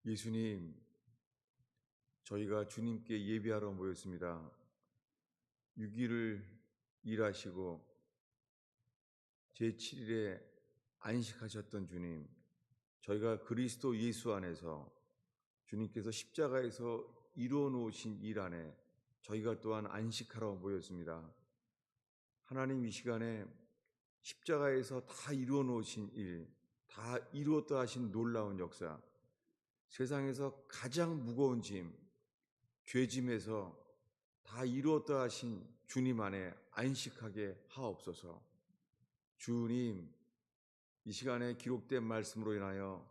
예수님, 저희가 주님께 예배하러 모였습니다. 6일을 일하시고 제7일에 안식하셨던 주님, 저희가 그리스도 예수 안에서 주님께서 십자가에서 이루어 놓으신 일 안에 저희가 또한 안식하러 모였습니다. 하나님, 이 시간에 십자가에서 다 이루어 놓으신 일, 다 이루었다 하신 놀라운 역사, 세상에서 가장 무거운 짐, 죄짐에서 다 이루었다 하신 주님 안에 안식하게 하옵소서. 주님, 이 시간에 기록된 말씀으로 인하여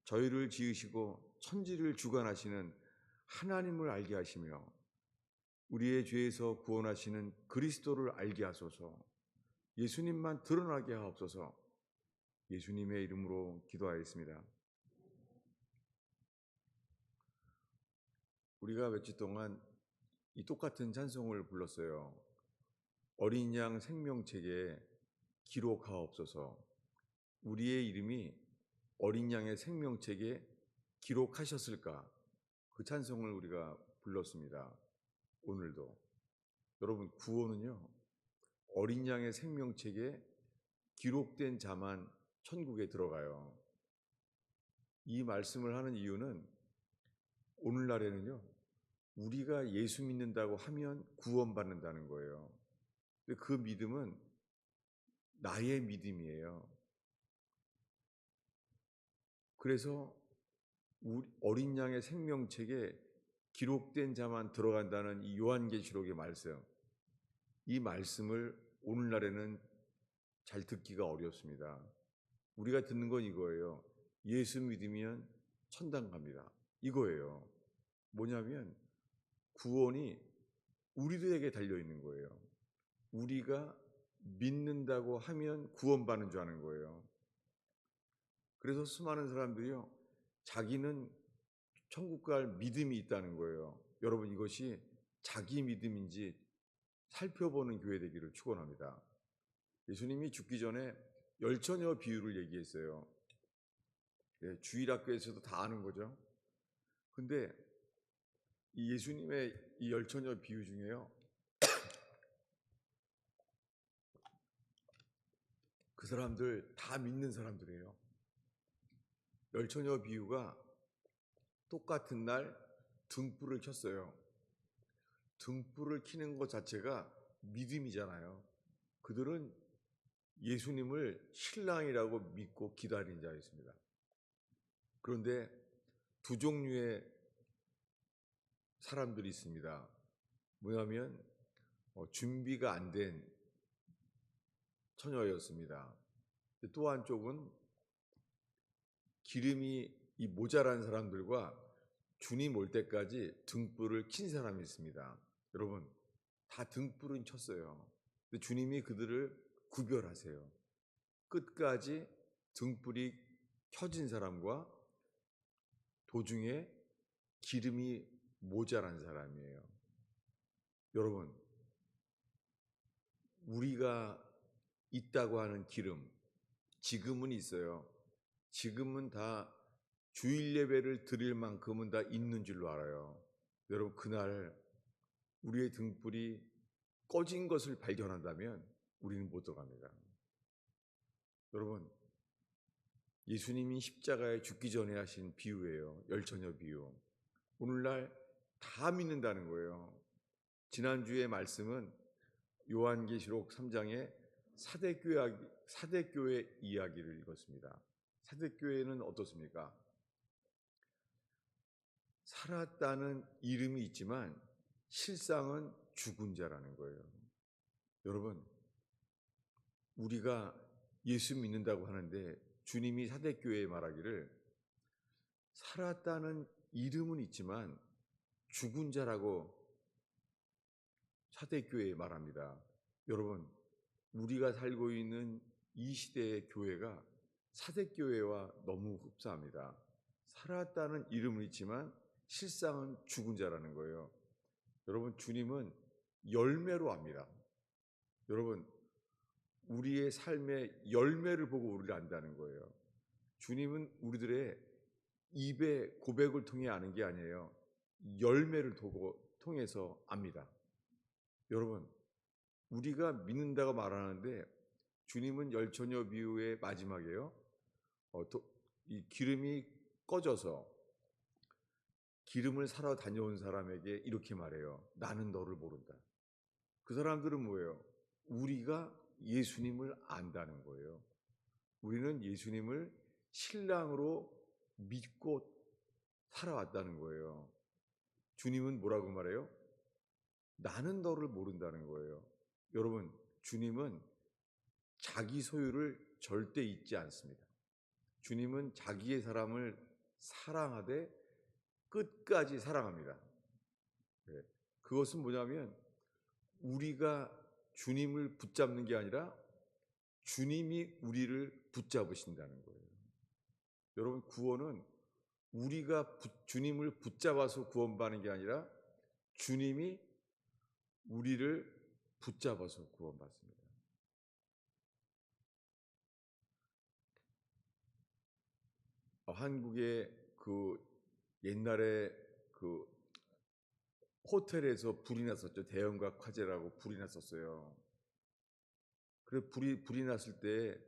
저희를 지으시고 천지를 주관하시는 하나님을 알게 하시며 우리의 죄에서 구원하시는 그리스도를 알게 하소서. 예수님만 드러나게 하옵소서. 예수님의 이름으로 기도하였습니다. 우리가 며칠 동안 이 똑같은 찬송을 불렀어요. 어린 양 생명책에 기록하옵소서. 우리의 이름이 어린 양의 생명책에 기록하셨을까? 그 찬송을 우리가 불렀습니다. 오늘도. 여러분, 구원은요, 어린 양의 생명책에 기록된 자만 천국에 들어가요. 이 말씀을 하는 이유는 오늘날에는요, 우리가 예수 믿는다고 하면 구원받는다는 거예요. 근데 그 믿음은 나의 믿음이에요. 그래서 어린 양의 생명책에 기록된 자만 들어간다는 이 요한계시록의 말씀, 이 말씀을 오늘날에는 잘 듣기가 어렵습니다. 우리가 듣는 건 이거예요. 예수 믿으면 천당 갑니다. 이거예요. 뭐냐면 구원이 우리들에게 달려있는 거예요. 우리가 믿는다고 하면 구원받는 줄 아는 거예요. 그래서 수많은 사람들이요, 자기는 천국 갈 믿음이 있다는 거예요. 여러분, 이것이 자기 믿음인지 살펴보는 교회 되기를 축원합니다. 예수님이 죽기 전에 열처녀 비유를 얘기했어요. 주일학교에서도 다 아는 거죠. 근데 이 예수님의 이 열처녀 비유 중에요, 그 사람들 다 믿는 사람들이에요. 열처녀 비유가 똑같은 날 등불을 켰어요. 등불을 켜는 것 자체가 믿음이잖아요. 그들은 예수님을 신랑이라고 믿고 기다린 자였습니다. 그런데 두 종류의 사람들이 있습니다. 뭐냐면 준비가 안 된 처녀였습니다. 또 한쪽은 기름이 모자란 사람들과 주님 올 때까지 등불을 킨 사람이 있습니다. 여러분, 다 등불은 켰어요. 근데 주님이 그들을 구별하세요. 끝까지 등불이 켜진 사람과 도중에 기름이 모자란 사람이에요. 여러분, 우리가 있다고 하는 기름, 지금은 있어요. 지금은 다 주일 예배를 드릴 만큼은 다 있는 줄로 알아요. 여러분, 그날 우리의 등불이 꺼진 것을 발견한다면 우리는 못 들어갑니다. 여러분, 예수님이 십자가에 죽기 전에 하신 비유예요. 열처녀 비유. 오늘날 다 믿는다는 거예요. 지난주의 말씀은 요한계시록 3장의 사대교회 이야기를 읽었습니다. 사대교회는 어떻습니까? 살았다는 이름이 있지만 실상은 죽은 자라는 거예요. 여러분, 우리가 예수 믿는다고 하는데 주님이 사대교회에 말하기를 살았다는 이름은 있지만 죽은 자라고 사대교회에 말합니다. 여러분, 우리가 살고 있는 이 시대의 교회가 사대교회와 너무 흡사합니다. 살았다는 이름은 있지만 실상은 죽은 자라는 거예요. 여러분, 주님은 열매로 압니다. 여러분, 우리의 삶의 열매를 보고 우리를 안다는 거예요. 주님은 우리들의 입의 고백을 통해 아는 게 아니에요. 열매를 통해서 압니다. 여러분, 우리가 믿는다고 말하는데 주님은 열처녀 비유의 마지막에요. 이 기름이 꺼져서 기름을 사러 다녀온 사람에게 이렇게 말해요. 나는 너를 모른다. 그 사람들은 뭐예요? 우리가 예수님을 안다는 거예요. 우리는 예수님을 신랑으로 믿고 살아왔다는 거예요. 주님은 뭐라고 말해요? 나는 너를 모른다는 거예요. 여러분, 주님은 자기 소유를 절대 잊지 않습니다. 주님은 자기의 사람을 사랑하되 끝까지 사랑합니다. 그것은 뭐냐면 우리가 주님을 붙잡는 게 아니라 주님이 우리를 붙잡으신다는 거예요. 여러분, 구원은 우리가 주님을 붙잡아서 구원받는 게 아니라 주님이 우리를 붙잡아서 구원받습니다. 한국의 그 옛날에 그 호텔에서 불이 났었죠. 대형각 화재라고 불이 났었어요. 그래 불이 났을 때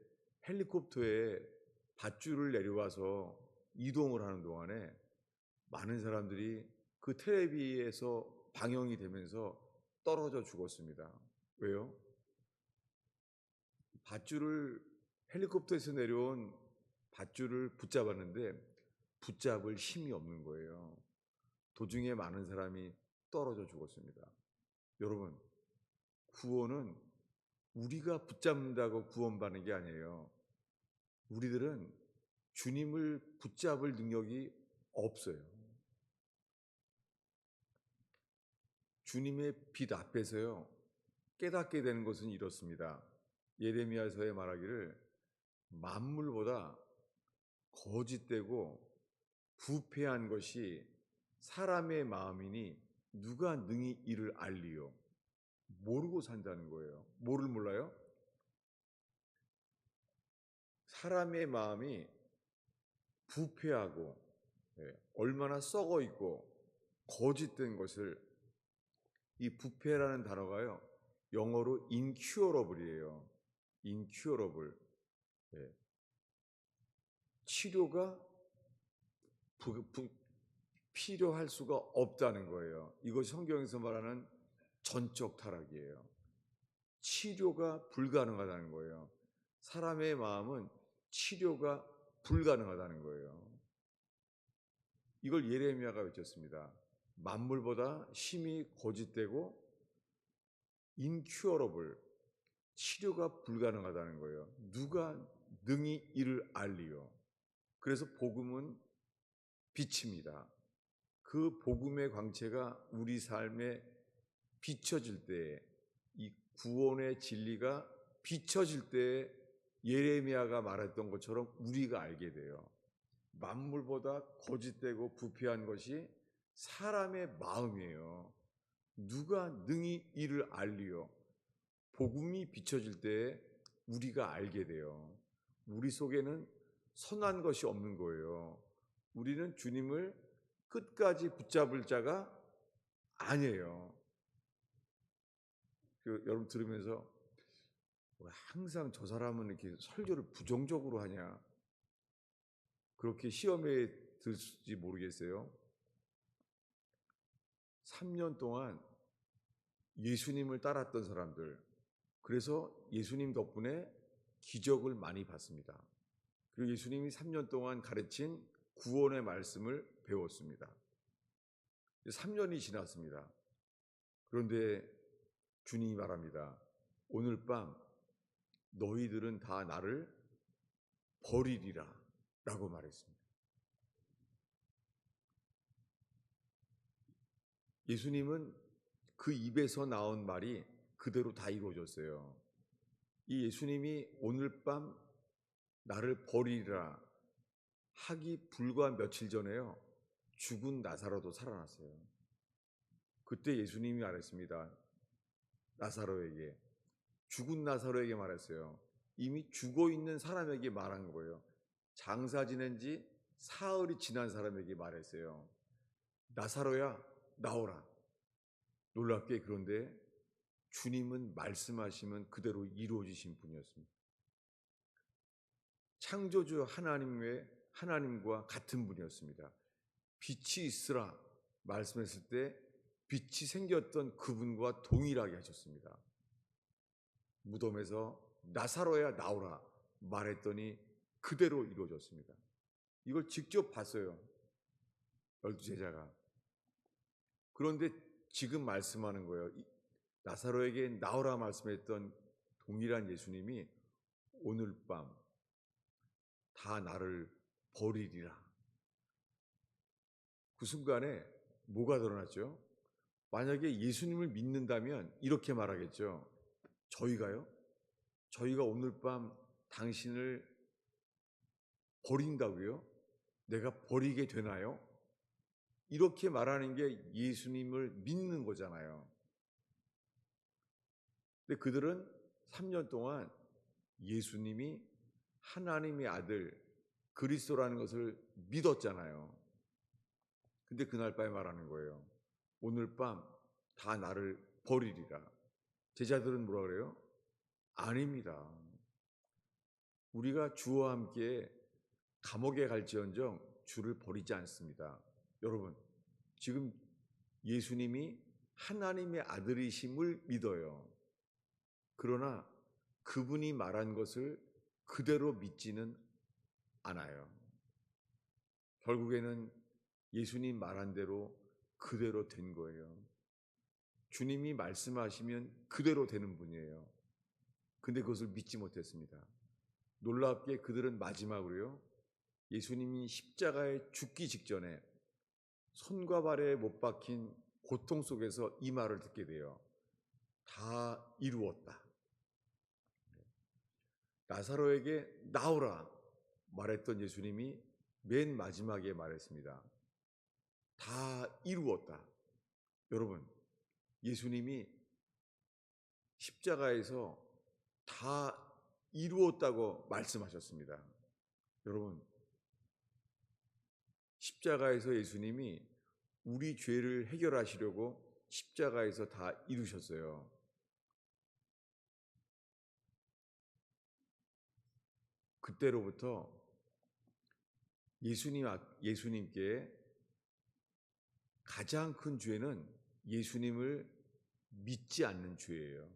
헬리콥터에 밧줄을 내려와서 이동을 하는 동안에 많은 사람들이 그 텔레비에서 방영이 되면서 떨어져 죽었습니다. 왜요? 헬리콥터에서 내려온 밧줄을 붙잡았는데 붙잡을 힘이 없는 거예요. 도중에 많은 사람이 떨어져 죽었습니다. 여러분, 구원은 우리가 붙잡는다고 구원받는 게 아니에요. 우리들은 주님을 붙잡을 능력이 없어요. 주님의 빛 앞에서요, 깨닫게 되는 것은 이렇습니다. 예레미야서에 말하기를 만물보다 거짓되고 부패한 것이 사람의 마음이니 누가 능히 이를 알리요? 모르고 산다는 거예요. 뭐를 몰라요? 사람의 마음이 부패하고 얼마나 썩어 있고 거짓된 것을, 이 부패라는 단어가요, 영어로 incurable이에요. incurable. 치료가 필요할 수가 없다는 거예요. 이것이 성경에서 말하는 전적 타락이에요. 치료가 불가능하다는 거예요. 사람의 마음은 치료가 불가능하다는 거예요. 이걸 예레미야가 외쳤습니다. 만물보다 심히 거짓되고 incurable, 치료가 불가능하다는 거예요. 누가 능히 이를 알리요? 그래서 복음은 빛입니다. 그 복음의 광채가 우리 삶에 비춰질 때, 이 구원의 진리가 비춰질 때 예레미야가 말했던 것처럼 우리가 알게 돼요. 만물보다 거짓되고 부패한 것이 사람의 마음이에요. 누가 능히 이를 알리요? 복음이 비춰질 때 우리가 알게 돼요. 우리 속에는 선한 것이 없는 거예요. 우리는 주님을 끝까지 붙잡을 자가 아니에요. 여러분 들으면서 항상 저 사람은 이렇게 설교를 부정적으로 하냐, 그렇게 시험에 들지 모르겠어요. 3년 동안 예수님을 따랐던 사람들, 그래서 예수님 덕분에 기적을 많이 봤습니다. 그리고 예수님이 3년 동안 가르친 구원의 말씀을 배웠습니다. 3년이 지났습니다. 그런데 주님이 말합니다. 오늘 밤 너희들은 다 나를 버리리라 라고 말했습니다. 예수님은 그 입에서 나온 말이 그대로 다 이루어졌어요. 이 예수님이 오늘 밤 나를 버리리라 하기 불과 며칠 전에요, 죽은 나사로도 살아났어요. 그때 예수님이 말했습니다. 나사로에게, 죽은 나사로에게 말했어요. 이미 죽어 있는 사람에게 말한 거예요. 장사 지낸 지 사흘이 지난 사람에게 말했어요. 나사로야, 나오라. 놀랍게 그런데 주님은 말씀하시면 그대로 이루어지신 분이었습니다. 창조주 하나님과 같은 분이었습니다. 빛이 있으라 말씀했을 때 빛이 생겼던 그분과 동일하게 하셨습니다. 무덤에서 나사로야 나오라 말했더니 그대로 이루어졌습니다. 이걸 직접 봤어요. 12제자가. 그런데 지금 말씀하는 거예요. 나사로에게 나오라 말씀했던 동일한 예수님이 오늘 밤 다 나를 버리리라. 그 순간에 뭐가 드러났죠? 만약에 예수님을 믿는다면 이렇게 말하겠죠. 저희가요? 저희가 오늘 밤 당신을 버린다고요? 내가 버리게 되나요? 이렇게 말하는 게 예수님을 믿는 거잖아요. 근데 그들은 3년 동안 예수님이 하나님의 아들 그리스도라는 것을 믿었잖아요. 근데 그날 밤에 말하는 거예요. 오늘 밤 다 나를 버리리라. 제자들은 뭐라 그래요? 아닙니다. 우리가 주와 함께 감옥에 갈지언정 주를 버리지 않습니다. 여러분, 지금 예수님이 하나님의 아들이심을 믿어요. 그러나 그분이 말한 것을 그대로 믿지는 않아요. 결국에는 예수님 말한 대로 그대로 된 거예요. 주님이 말씀하시면 그대로 되는 분이에요. 근데 그것을 믿지 못했습니다. 놀랍게 그들은 마지막으로요, 예수님이 십자가에 죽기 직전에 손과 발에 못 박힌 고통 속에서 이 말을 듣게 돼요. 다 이루었다. 나사로에게 나오라 말했던 예수님이 맨 마지막에 말했습니다. 다 이루었다. 여러분, 예수님이 십자가에서 다 이루었다고 말씀하셨습니다. 여러분, 십자가에서 예수님이 우리 죄를 해결하시려고 십자가에서 다 이루셨어요. 그때로부터 예수님께 가장 큰 죄는 예수님을 믿지 않는 죄예요.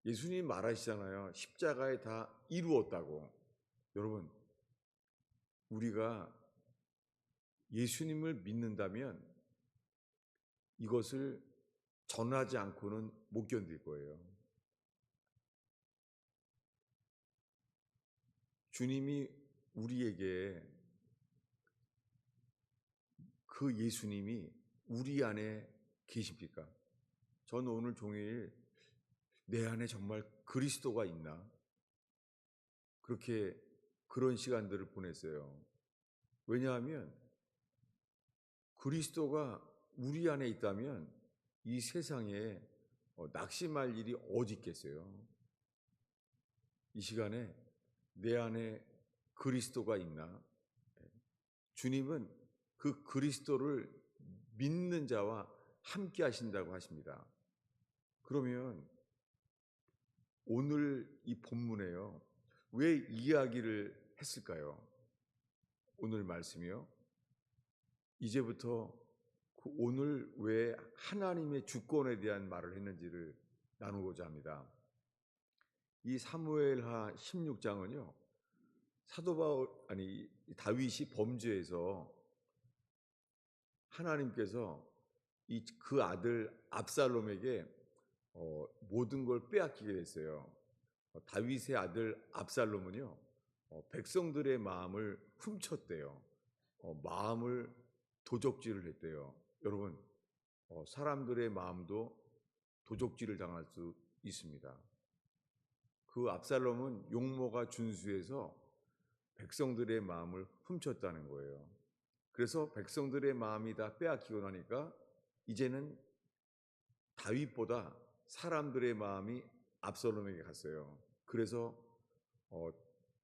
예수님 말하시잖아요. 십자가에 다 이루었다고. 여러분, 우리가 예수님을 믿는다면 이것을 전하지 않고는 못 견딜 거예요. 주님이 우리에게 그 예수님이 우리 안에 계십니까? 저는 오늘 종일 내 안에 정말 그리스도가 있나? 그런 시간들을 보냈어요. 왜냐하면 그리스도가 우리 안에 있다면 이 세상에 낙심할 일이 어디 있겠어요? 이 시간에 내 안에 그리스도가 있나? 주님은 그 그리스도를 믿는 자와 함께 하신다고 하십니다. 그러면 오늘 이 본문에요, 왜 이야기를 했을까요? 오늘 말씀이요. 이제부터 그 오늘 왜 하나님의 주권에 대한 말을 했는지를 나누고자 합니다. 이 사무엘하 16장은요, 다윗이 범죄해서 하나님께서 그 아들 압살롬에게 모든 걸 빼앗기게 됐어요. 다윗의 아들 압살롬은요, 백성들의 마음을 훔쳤대요. 마음을 도적질을 했대요. 여러분, 사람들의 마음도 도적질을 당할 수 있습니다. 그 압살롬은 용모가 준수해서 백성들의 마음을 훔쳤다는 거예요. 그래서 백성들의 마음이 다 빼앗기고 나니까 이제는 다윗보다 사람들의 마음이 압살롬에게 갔어요. 그래서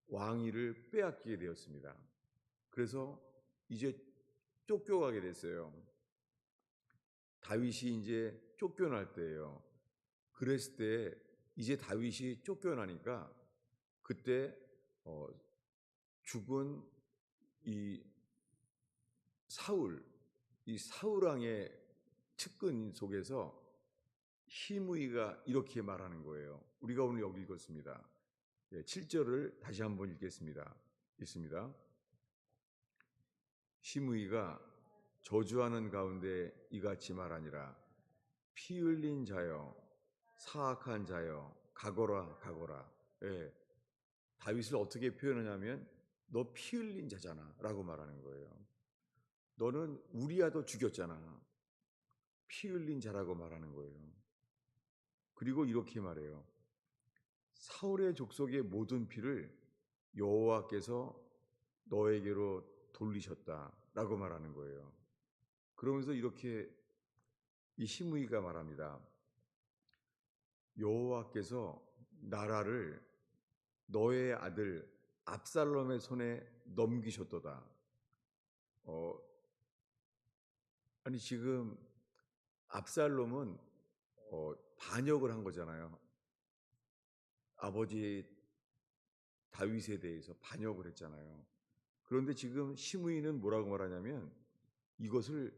왕위를 빼앗기게 되었습니다. 그래서 이제 쫓겨가게 됐어요. 다윗이 이제 쫓겨날 때예요. 그랬을 때 이제 다윗이 쫓겨나니까 그때 죽은 이 사울, 이 사울 왕의 측근 속에서 시므이가 이렇게 말하는 거예요. 우리가 오늘 여기 읽었습니다. 7절을 다시 한번 읽겠습니다. 읽습니다. 시므이가 저주하는 가운데 이같이 말하니라. 피 흘린 자여, 사악한 자여, 가거라 가거라. 예, 다윗을 어떻게 표현하냐면 너 피 흘린 자잖아 라고 말하는 거예요. 너는 우리야도 죽였잖아. 피 흘린 자라고 말하는 거예요. 그리고 이렇게 말해요. 사울의 족속의 모든 피를 여호와께서 너에게로 돌리셨다라고 말하는 거예요. 그러면서 이렇게 이 시므이가 말합니다. 여호와께서 나라를 너의 아들 압살롬의 손에 넘기셨도다. 아니 지금 압살롬은 반역을 한 거잖아요. 아버지 다윗에 대해서 반역을 했잖아요. 그런데 지금 시므이는 뭐라고 말하냐면 이것을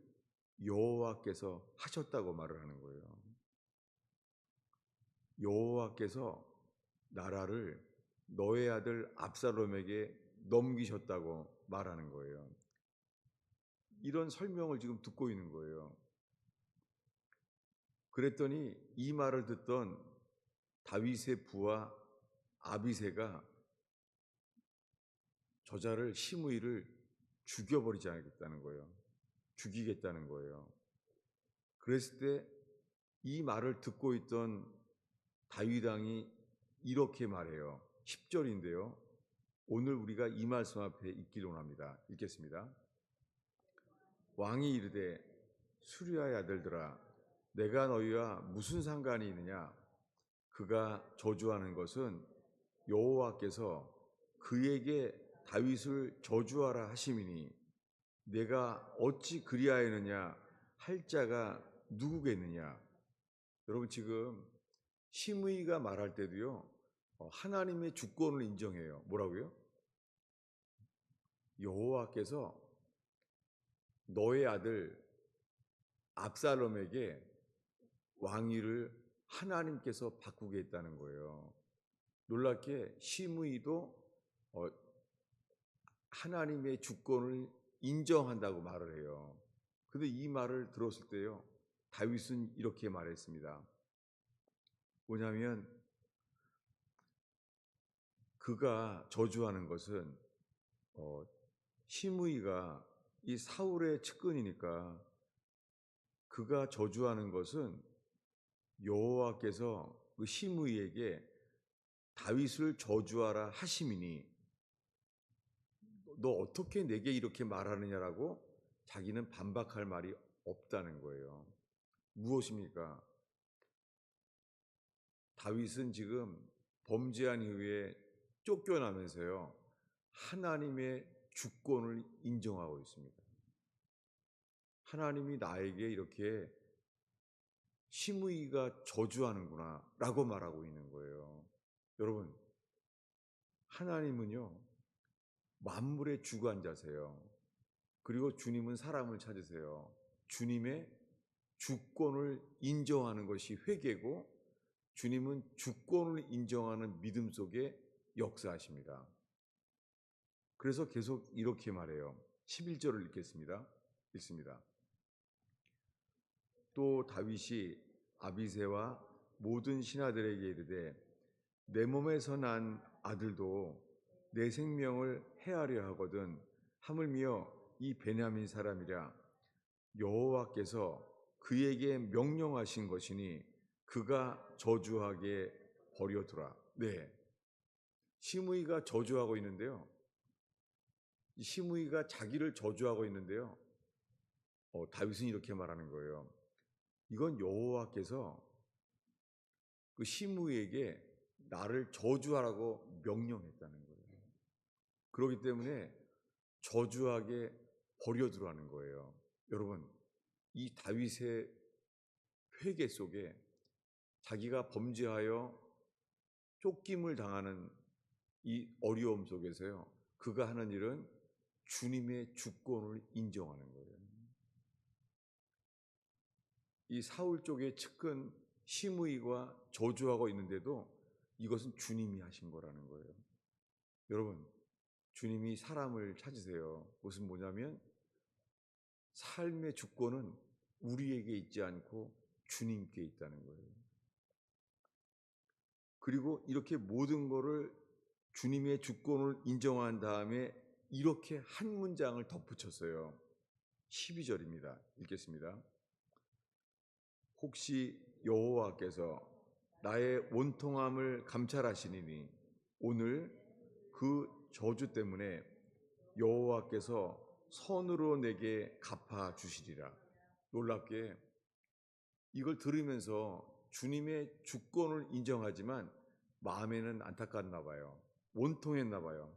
여호와께서 하셨다고 말을 하는 거예요. 여호와께서 나라를 너의 아들 압살롬에게 넘기셨다고 말하는 거예요. 이런 설명을 지금 듣고 있는 거예요. 그랬더니 이 말을 듣던 다윗의 부하 아비새가 저자를 시므이를 죽여버리지 않겠다는 거예요. 죽이겠다는 거예요. 그랬을 때 이 말을 듣고 있던 다윗 왕이 이렇게 말해요. 10절인데요. 오늘 우리가 이 말씀 앞에 있기를 원합니다. 읽겠습니다. 왕이 이르되 수리아의 아들들아 내가 너희와 무슨 상관이 있느냐? 그가 저주하는 것은 여호와께서 그에게 다윗을 저주하라 하심이니 내가 어찌 그리하였느냐 할 자가 누구겠느냐? 여러분 지금 시므이가 말할 때도요. 하나님의 주권을 인정해요. 뭐라고요? 여호와께서 너의 아들 압살롬에게 왕위를 하나님께서 바꾸게 했다는 거예요. 놀랍게 시므이도 하나님의 주권을 인정한다고 말을 해요. 근데 이 말을 들었을 때요. 다윗은 이렇게 말했습니다. 뭐냐면 그가 저주하는 것은 시므이가 이 사울의 측근이니까 그가 저주하는 것은 여호와께서 그 시므이에게 다윗을 저주하라 하심이니 너 어떻게 내게 이렇게 말하느냐라고 자기는 반박할 말이 없다는 거예요. 무엇입니까? 다윗은 지금 범죄한 이후에 쫓겨나면서요. 하나님의 주권을 인정하고 있습니다. 하나님이 나에게 이렇게 시므이가 저주하는구나 라고 말하고 있는 거예요. 여러분, 하나님은요 만물의 주관자세요. 그리고 주님은 사람을 찾으세요. 주님의 주권을 인정하는 것이 회개고 주님은 주권을 인정하는 믿음 속에 역사하십니다. 그래서 계속 이렇게 말해요. 11절을 읽겠습니다. 읽습니다. 또 다윗이 아비새와 모든 신하들에게 이르되 내 몸에서 난 아들도 내 생명을 해하려 하거든 하물며 이 베냐민 사람이라 여호와께서 그에게 명령하신 것이니 그가 저주하게 버려두라. 네, 시므이가 저주하고 있는데요. 시므이가 자기를 저주하고 있는데요. 다윗은 이렇게 말하는 거예요. 이건 여호와께서 그 시므이에게 나를 저주하라고 명령했다는 거예요. 그렇기 때문에 저주하게 버려두라는 거예요. 여러분, 이 다윗의 회개 속에 자기가 범죄하여 쫓김을 당하는 이 어려움 속에서요, 그가 하는 일은 주님의 주권을 인정하는 거예요. 이 사울 쪽에 측근 시므이가 저주하고 있는데도 이것은 주님이 하신 거라는 거예요. 여러분, 주님이 사람을 찾으세요. 그것은 뭐냐면 삶의 주권은 우리에게 있지 않고 주님께 있다는 거예요. 그리고 이렇게 모든 거를 주님의 주권을 인정한 다음에 이렇게 한 문장을 덧붙였어요. 12절입니다. 읽겠습니다. 혹시 여호와께서 나의 원통함을 감찰하시니니 오늘 그 저주 때문에 여호와께서 선으로 내게 갚아 주시리라. 놀랍게 이걸 들으면서 주님의 주권을 인정하지만 마음에는 안타깝나 봐요. 원통했나 봐요.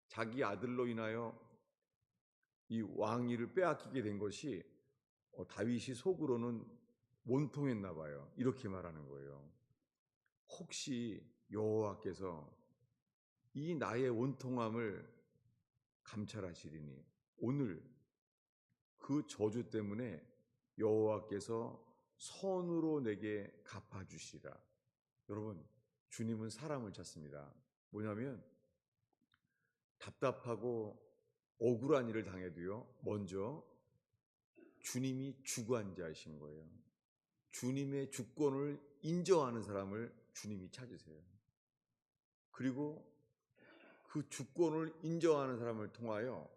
자기 아들로 인하여 이 왕위를 빼앗기게 된 것이 다윗이 속으로는 원통했나 봐요. 이렇게 말하는 거예요. 혹시 여호와께서 이 나의 원통함을 감찰하시리니 오늘 그 저주 때문에 여호와께서 선으로 내게 갚아주시라. 여러분, 주님은 사람을 찾습니다. 뭐냐면 답답하고 억울한 일을 당해도요, 먼저 주님이 주관자이신 거예요. 주님의 주권을 인정하는 사람을 주님이 찾으세요. 그리고 그 주권을 인정하는 사람을 통하여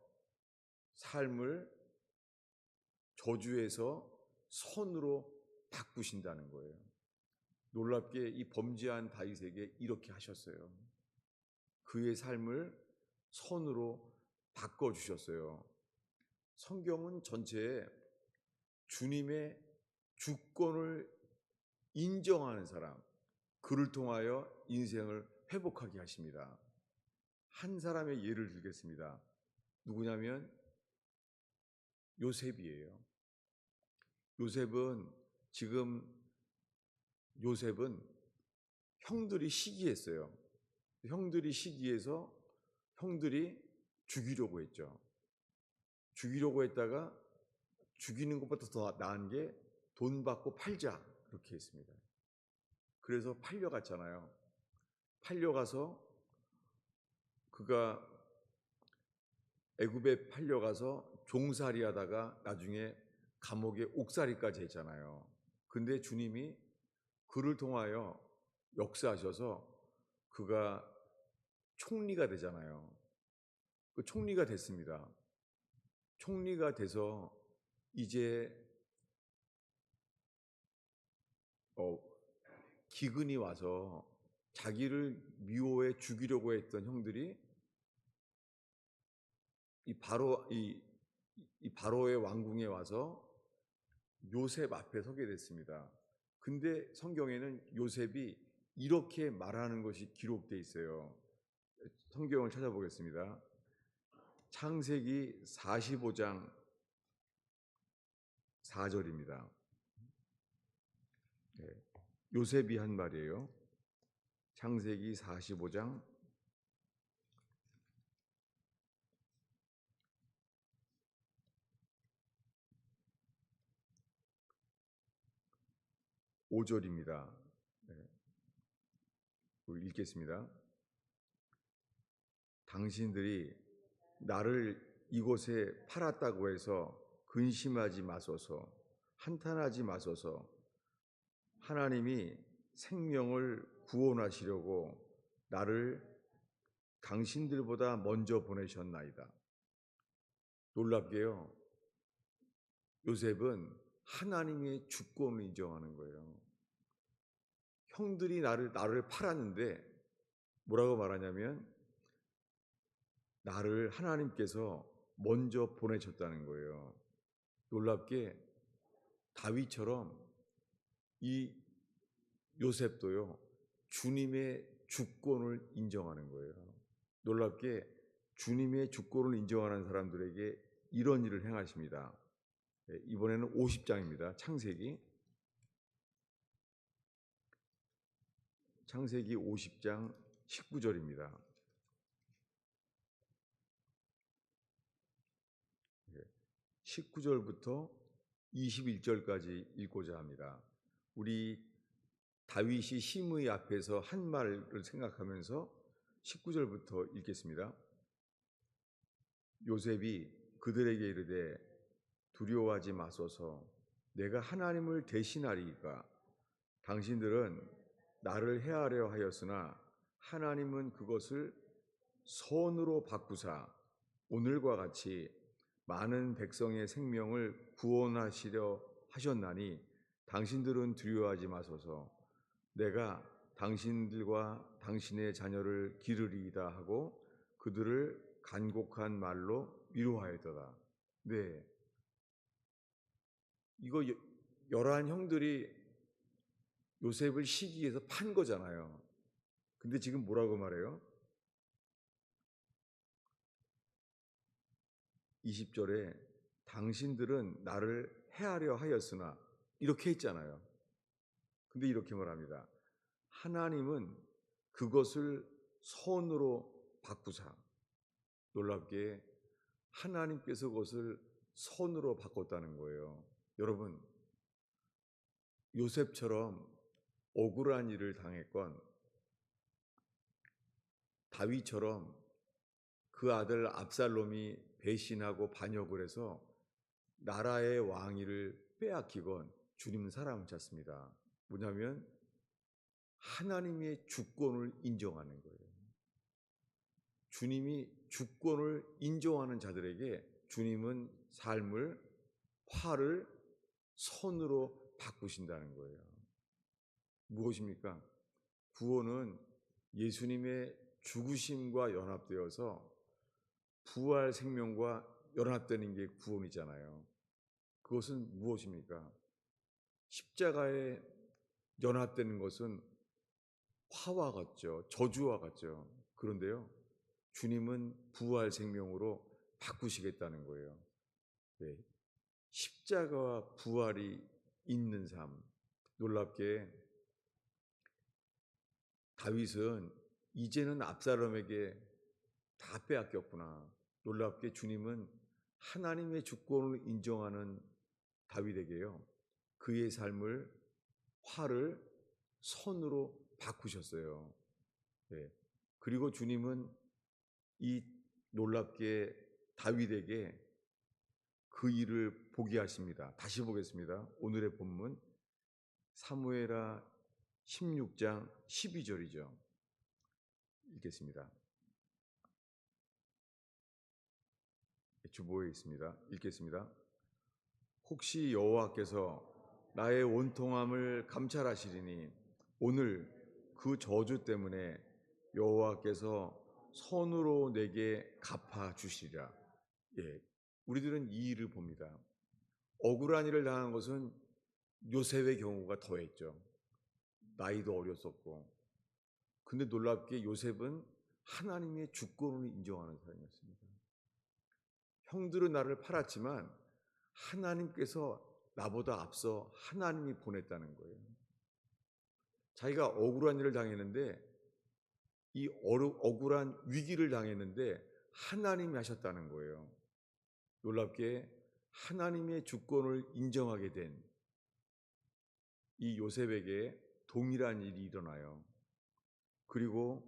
삶을 저주에서 선으로 바꾸신다는 거예요. 놀랍게 이 범죄한 다윗에게 이렇게 하셨어요. 그의 삶을 선으로 바꿔주셨어요. 성경은 전체에 주님의 주권을 인정하는 사람, 그를 통하여 인생을 회복하게 하십니다. 한 사람의 예를 들겠습니다. 누구냐면 요셉이에요. 요셉은 형들이 시기했어요. 형들이 시기해서 형들이 죽이려고 했죠. 죽이려고 했다가 죽이는 것보다 더 나은 게 돈 받고 팔자 그렇게 했습니다. 그래서 팔려갔잖아요. 팔려가서 그가 애굽에 팔려가서 종살이 하다가 나중에 감옥에 옥살이까지 했잖아요. 근데 주님이 그를 통하여 역사하셔서 그가 총리가 되잖아요. 그 총리가 됐습니다. 총리가 돼서 이제 기근이 와서 자기를 미워해 죽이려고 했던 형들이 이 바로의 왕궁에 와서 요셉 앞에 서게 됐습니다. 근데 성경에는 요셉이 이렇게 말하는 것이 기록되어 있어요. 성경을 찾아보겠습니다. 창세기 45장 4절입니다. 요셉이 한 말이에요. 창세기 45장 5절입니다. 읽겠습니다. 당신들이 나를 이곳에 팔았다고 해서 근심하지 마소서, 한탄하지 마소서. 하나님이 생명을 구원하시려고 나를 당신들보다 먼저 보내셨나이다. 놀랍게요, 요셉은 하나님의 주권을 인정하는 거예요. 형들이 나를 팔았는데 뭐라고 말하냐면 나를 하나님께서 먼저 보내셨다는 거예요. 놀랍게 다윗처럼 이 요셉도요, 주님의 주권을 인정하는 거예요. 놀랍게 주님의 주권을 인정하는 사람들에게 이런 일을 행하십니다. 이번에는 50장입니다. 창세기 50장 19절입니다. 19절부터 21절까지 읽고자 합니다. 우리 다윗이 심의 앞에서 한 말을 생각하면서 19절부터 읽겠습니다. 요셉이 그들에게 이르되 두려워하지 마소서, 내가 하나님을 대신하리이까. 당신들은 나를 해하려 하였으나 하나님은 그것을 선으로 바꾸사 오늘과 같이 많은 백성의 생명을 구원하시려 하셨나니 당신들은 두려워하지 마소서. 내가 당신들과 당신의 자녀를 기르리이다 하고 그들을 간곡한 말로 위로하였더라. 네, 이거 열한 형들이 요셉을 시기해서 판 거잖아요. 근데 지금 뭐라고 말해요? 20절에 당신들은 나를 해하려 하였으나 이렇게 했잖아요. 근데 이렇게 말합니다. 하나님은 그것을 선으로 바꾸사. 놀랍게 하나님께서 그것을 선으로 바꿨다는 거예요. 여러분, 요셉처럼 억울한 일을 당했건 다윗처럼 그 아들 압살롬이 배신하고 반역을 해서 나라의 왕위를 빼앗기건 주님은 사람을 찾습니다. 뭐냐면 하나님의 주권을 인정하는 거예요. 주님이 주권을 인정하는 자들에게 주님은 삶을, 화를 선으로 바꾸신다는 거예요. 무엇입니까? 구원은 예수님의 죽으심과 연합되어서 부활 생명과 연합되는 게 구원이잖아요. 그것은 무엇입니까? 십자가에 연합되는 것은 화와 같죠. 저주와 같죠. 그런데요, 주님은 부활 생명으로 바꾸시겠다는 거예요. 네. 십자가와 부활이 있는 삶. 놀랍게 다윗은 이제는 압살롬에게 다 빼앗겼구나. 놀랍게 주님은 하나님의 주권을 인정하는 다윗에게요, 그의 삶을, 화를 선으로 바꾸셨어요. 네. 그리고 주님은 이 놀랍게 다윗에게 그 일을 보게 하십니다. 다시 보겠습니다. 오늘의 본문 사무엘하 16장 12절이죠. 읽겠습니다. 주보에 있습니다. 읽겠습니다. 혹시 여호와께서 나의 온통함을 감찰하시리니 오늘 그 저주 때문에 여호와께서 선으로 내게 갚아 주시리라. 예, 우리들은 이 일을 봅니다. 억울한 일을 당한 것은 요셉의 경우가 더했죠. 나이도 어렸었고. 근데 놀랍게 요셉은 하나님의 주권을 인정하는 사람이었습니다. 형들은 나를 팔았지만 하나님께서 나보다 앞서 하나님이 보냈다는 거예요. 자기가 억울한 일을 당했는데, 이 억울한 위기를 당했는데 하나님이 하셨다는 거예요. 놀랍게 하나님의 주권을 인정하게 된 이 요셉에게 동일한 일이 일어나요. 그리고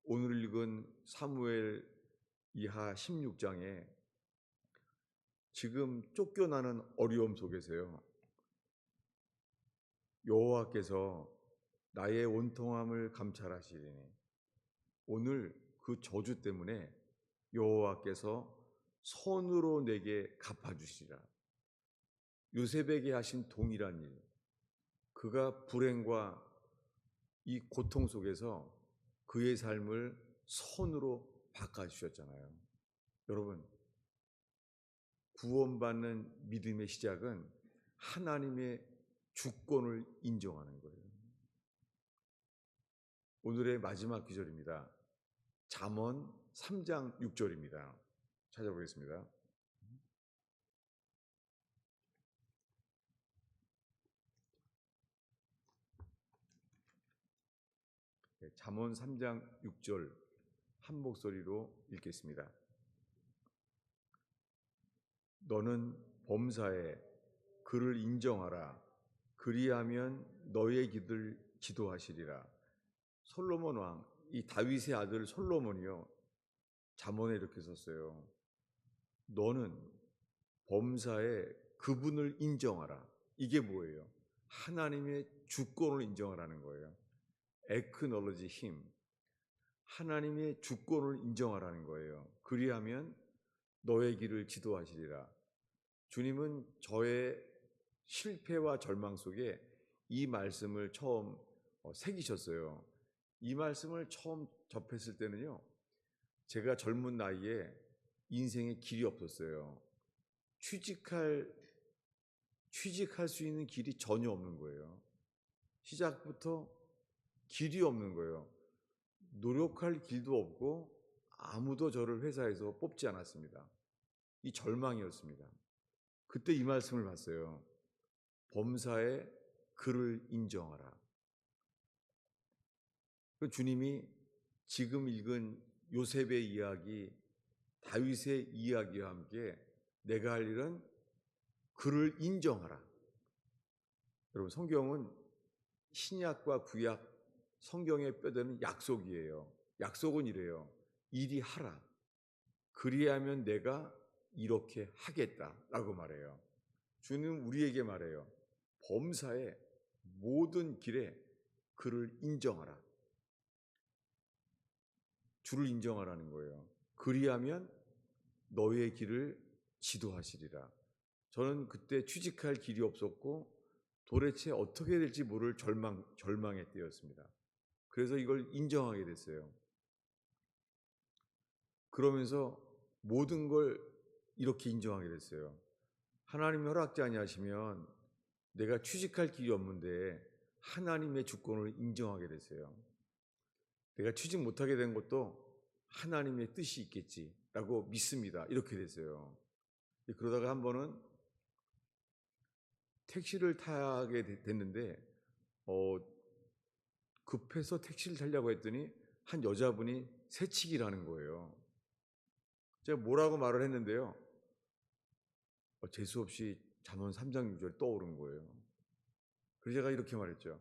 오늘 읽은 사무엘 이하 16장에 지금 쫓겨나는 어려움 속에서요, 여호와께서 나의 온통함을 감찰하시리니 오늘 그 저주 때문에 여호와께서 선으로 내게 갚아주시리라. 요셉에게 하신 동일한 일, 그가 불행과 이 고통 속에서 그의 삶을 선으로 바꿔주셨잖아요. 여러분, 구원받는 믿음의 시작은 하나님의 주권을 인정하는 거예요. 오늘의 마지막 기절입니다. 잠언 3장 6절입니다. 찾아보겠습니다. 잠언 3장 6절 한 목소리로 읽겠습니다. 너는 범사에 그를 인정하라. 그리하면 너의 길을 지도하시리라. 솔로몬 왕, 이 다윗의 아들 솔로몬이요, 잠언에 이렇게 썼어요. 너는 범사에 그분을 인정하라. 이게 뭐예요? 하나님의 주권을 인정하라는 거예요. acknowledge him. 하나님의 주권을 인정하라는 거예요. 그리하면 너의 길을 지도하시리라. 주님은 저의 실패와 절망 속에 이 말씀을 처음 새기셨어요. 이 말씀을 처음 접했을 때는요, 제가 젊은 나이에 인생에 길이 없었어요. 취직할 수 있는 길이 전혀 없는 거예요. 시작부터 길이 없는 거예요. 노력할 길도 없고 아무도 저를 회사에서 뽑지 않았습니다. 이 절망이었습니다. 그때 이 말씀을 봤어요. 범사에 그를 인정하라. 주님이 지금 읽은 요셉의 이야기, 다윗의 이야기와 함께 내가 할 일은 그를 인정하라. 여러분, 성경은 신약과 구약, 성경의 뼈대는 약속이에요. 약속은 이래요. 이리 하라. 그리하면 내가 이렇게 하겠다라고 말해요. 주는 우리에게 말해요. 범사의 모든 길에 그를 인정하라. 주를 인정하라는 거예요. 그리하면 너의 길을 지도하시리라. 저는 그때 취직할 길이 없었고 도대체 어떻게 될지 모를 절망의 때였습니다. 그래서 이걸 인정하게 됐어요. 그러면서 모든 걸 이렇게 인정하게 됐어요. 하나님이 허락지 아니하시면 내가 취직할 길이 없는데 하나님의 주권을 인정하게 됐어요. 내가 취직 못하게 된 것도 하나님의 뜻이 있겠지라고 믿습니다. 이렇게 됐어요. 그러다가 한 번은 택시를 타게 됐는데 급해서 택시를 타려고 했더니 한 여자분이 새치기라는 거예요. 제가 뭐라고 말을 했는데요. 재수없이 잠언 3장 6절 떠오른 거예요. 그래서 제가 이렇게 말했죠.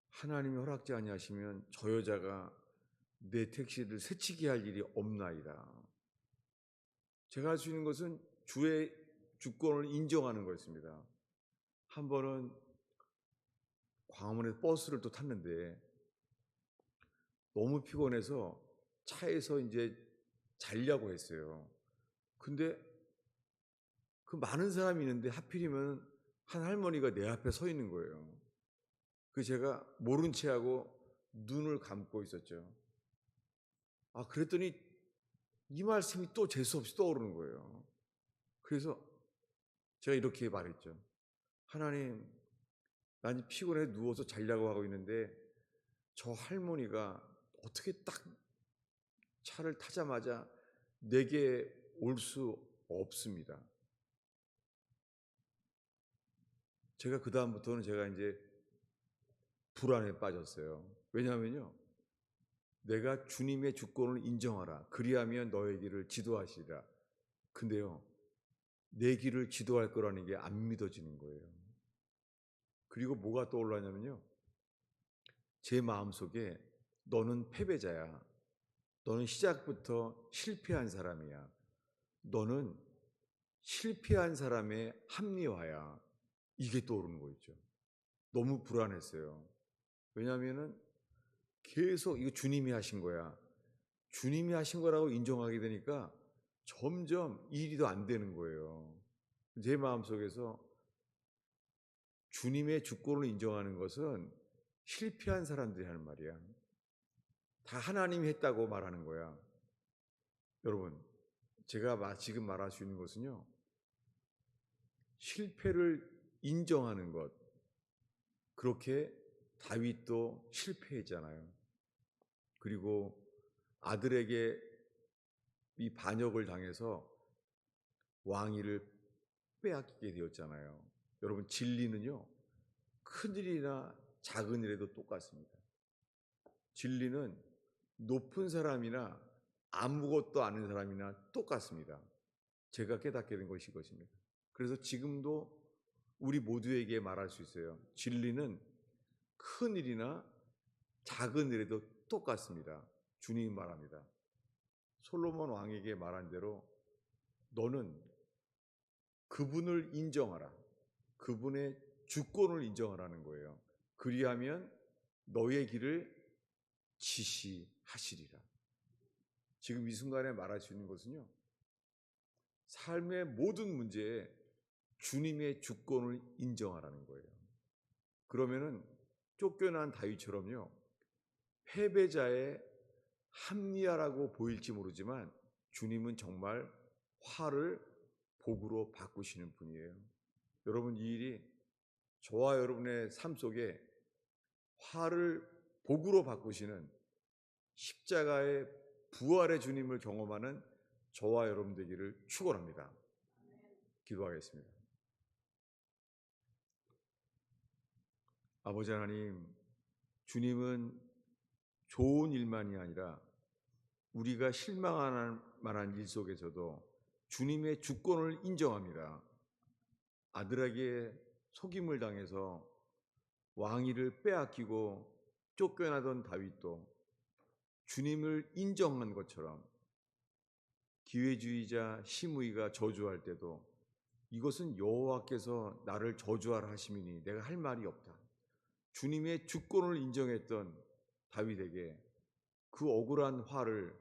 하나님이 허락지 아니하시면 저 여자가 내 택시를 새치기 할 일이 없나이다. 제가 할 수 있는 것은 주의 주권을 인정하는 거였습니다. 한 번은 광화문에서 버스를 또 탔는데 너무 피곤해서 차에서 이제 자려고 했어요. 근데 그 많은 사람이 있는데 하필이면 한 할머니가 내 앞에 서 있는 거예요. 그래서 제가 모른 채 하고 눈을 감고 있었죠. 그랬더니 이 말씀이 또 재수없이 떠오르는 거예요. 그래서 제가 이렇게 말했죠. 하나님, 난 피곤해 누워서 자려고 하고 있는데 저 할머니가 어떻게 딱 차를 타자마자 내게 올 수 없습니다. 제가 그 다음부터는 제가 이제 불안에 빠졌어요. 왜냐하면요, 내가 주님의 주권을 인정하라. 그리하면 너의 길을 지도하시리라. 근데요, 내 길을 지도할 거라는 게 안 믿어지는 거예요. 그리고 뭐가 떠올라냐면요, 제 마음속에 너는 패배자야. 너는 시작부터 실패한 사람이야. 너는 실패한 사람의 합리화야. 이게 떠오르는 거 있죠. 너무 불안했어요. 왜냐하면은 계속 이거 주님이 하신 거야. 주님이 하신 거라고 인정하게 되니까 점점 일이 더 안 되는 거예요. 제 마음속에서 주님의 주권을 인정하는 것은 실패한 사람들이 하는 말이야. 다 하나님이 했다고 말하는 거야. 여러분, 제가 지금 말할 수 있는 것은요, 실패를 인정하는 것. 그렇게 다윗도 실패했잖아요. 그리고 아들에게 이 반역을 당해서 왕위를 빼앗기게 되었잖아요. 여러분, 진리는요, 큰 일이나 작은 일에도 똑같습니다. 진리는 높은 사람이나 아무것도 아는 사람이나 똑같습니다. 제가 깨닫게 된 것이 것입니다. 그래서 지금도 우리 모두에게 말할 수 있어요. 진리는 큰 일이나 작은 일에도 똑같습니다. 주님이 말합니다. 솔로몬 왕에게 말한 대로 너는 그분을 인정하라. 그분의 주권을 인정하라는 거예요. 그리하면 너의 길을 지시하시리라. 지금 이 순간에 말할 수 있는 것은요, 삶의 모든 문제에 주님의 주권을 인정하라는 거예요. 그러면은 쫓겨난 다윗처럼요, 패배자의 합리화라고 보일지 모르지만 주님은 정말 화를 복으로 바꾸시는 분이에요. 여러분, 이 일이 저와 여러분의 삶 속에 화를 복으로 바꾸시는 십자가의 부활의 주님을 경험하는 저와 여러분 되기를 축원합니다. 기도하겠습니다. 아버지 하나님, 주님은 좋은 일만이 아니라 우리가 실망할 만한 일 속에서도 주님의 주권을 인정합니다. 아들에게 속임을 당해서 왕위를 빼앗기고 쫓겨나던 다윗도 주님을 인정한 것처럼 기회주의자 시므이가 저주할 때도 이것은 여호와께서 나를 저주하라 하심이니 내가 할 말이 없다. 주님의 주권을 인정했던 다윗에게 그 억울한 화를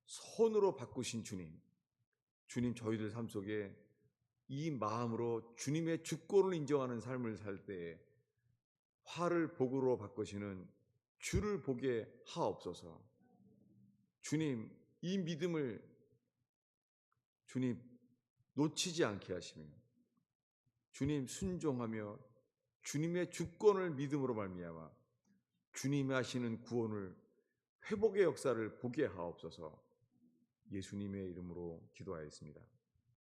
선으로 바꾸신 주님, 주님 저희들 삶 속에 이 마음으로 주님의 주권을 인정하는 삶을 살 때에 화를 복으로 바꾸시는 주를 보게 하옵소서. 주님, 이 믿음을 주님 놓치지 않게 하시며 주님 순종하며 주님의 주권을 믿음으로 말미암아 주님이 하시는 구원을 회복의 역사를 보게 하옵소서. 예수님의 이름으로 기도하였습니다.